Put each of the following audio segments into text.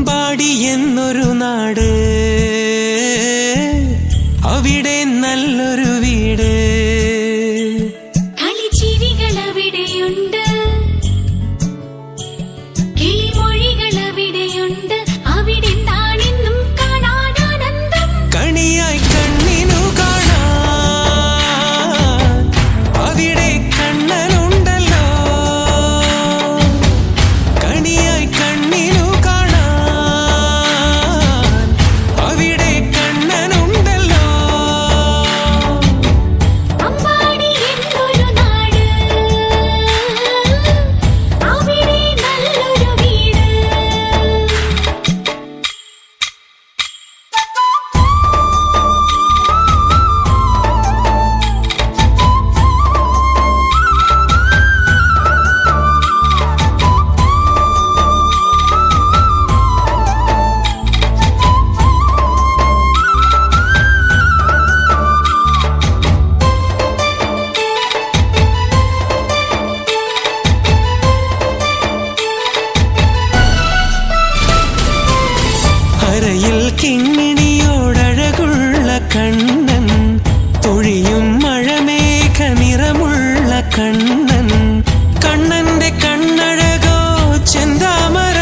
അമ്പാടി എന്നൊരു നാട്, അവിടെ നല്ലൊരു വീട്, കളിച്ചിരികൾ അവിടെയുണ്ട്, കിളിമൊഴികൾ അവിടെയുണ്ട്, അവിടെ നാണെന്നും കാണാൻ ആനന്ദം. കണിയായി കണ്ണിനു കാണാൻ അവിടെ കണ്ണനുണ്ടല്ലോ, കണിയായി കണ്ണിനു കാണാൻ അവിടെ കണ്ണനുണ്ടല്ലോ. അമ്പാടി എന്നൊരു നാട്, അവിടെ നല്ലൊരു വീട്. അരയിൽ കിങ്ങിണിയോടഴകുള്ള കണ്ണൻ, തൊഴിയും മഴമേഘ നിറമുള്ള കണ്ണൻ, കണ്ണന്റെ കണ്ണഴകോ ചെന്താമര,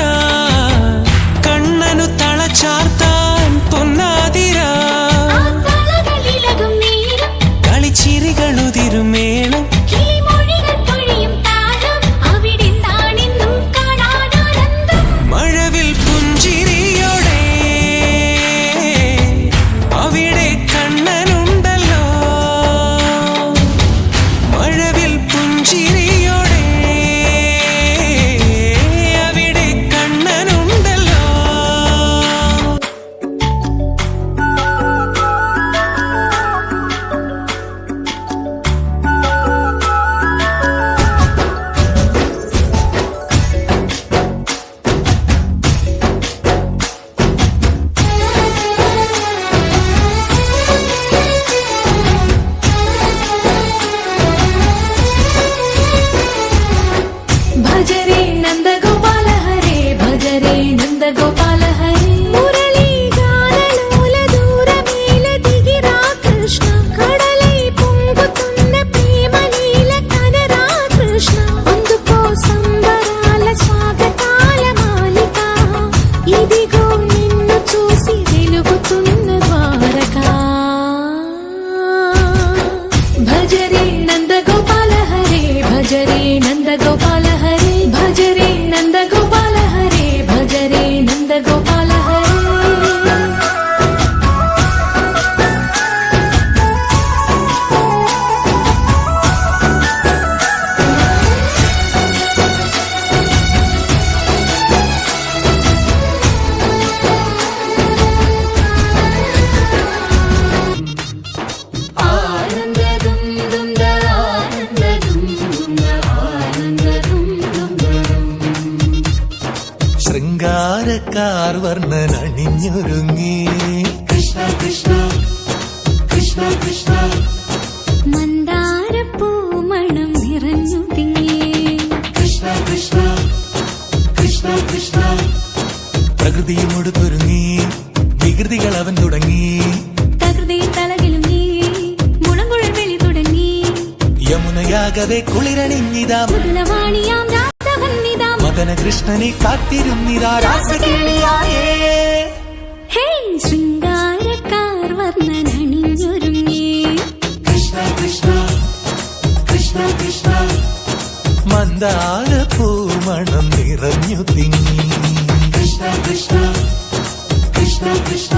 കണ്ണനു തളച്ചാർത്താൻ പൊന്നാതിര, ആ കളകളിലകും നേരം, കളിച്ചിരികളുതിരുമേളം, കിളിമൊഴികൾ പൊഴിയും താളം, അവിടെ നാണെന്നും കാണാൻ ആനന്ദം. മഴവിൽ പുഞ്ചിരിയോടെ അവിടെ കണ്ണനുണ്ടല്ലോ, മഴവിൽ പുഞ്ചിരിയോടെ അവിടെ കണ്ണനുണ്ടല്ലോ. ഭജരേ നന്ദഗോപാല ഹരേ, ഭജരേ നന്ദഗോപാല ഹരേ, മുരളീ ഗാനലോല ദൂരമേല ദിഗിരാ കൃഷ്ണ, കടലൈ പൊങ്കുത്തുന്ന ప్రేమలీల కనరా కృష్ణ, అందుకో సంబరాల స్వాగతాల మాలిక, ఇదిగో నిన్ను చూసి వెలుగుతున్న ద్వారకా. భజరే నందగోపాల హరే, భజరే నందగోపాల హరే, భజరే నందగోపాల హరే, భజరే నందగోపాల హరే. ആനന്ദദും ദും ദ, ആനന്ദദും ദും ദ, ആനന്ദദും ദും ദ. ശൃംഗാരക്കാർ വർണ്ണൻ അണിഞ്ഞൊരുങ്ങി, കൃഷ്ണ കൃഷ്ണ കൃഷ്ണ കൃഷ്ണ മന്ദാരപ്പൂമണം നിറഞ്ഞു തിങ്ങി, കൃഷ്ണ കൃഷ്ണ കൃഷ്ണ കൃഷ്ണ പ്രകൃതിയും ഒടുത്തൊരുങ്ങി, വികൃതികൾ അവൻ തുടങ്ങി, തകൃതി തലകിലും നീ, മുളങ്കുഴൽ വെളി തുടങ്ങി, യമുനയാകവെ കുളിരണിഞ്ഞിതാ, മുതലവാണിയാം രാധവന്നിതാ, മദന കൃഷ്ണനെ കാത്തിരുന്നിതാ രാസകേളിയായേ. ഹേ ശൃംഗാരക്കാർ വർണ്ണനണിഞ്ഞൊരുങ്ങി, കൃഷ്ണ കൃഷ്ണ കൃഷ്ണ കൃഷ്ണ മന്ദാര പൂമണം നിറഞ്ഞു തിങ്ങി, കൃഷ്ണ കൃഷ്ണ കൃഷ്ണ കൃഷ്ണ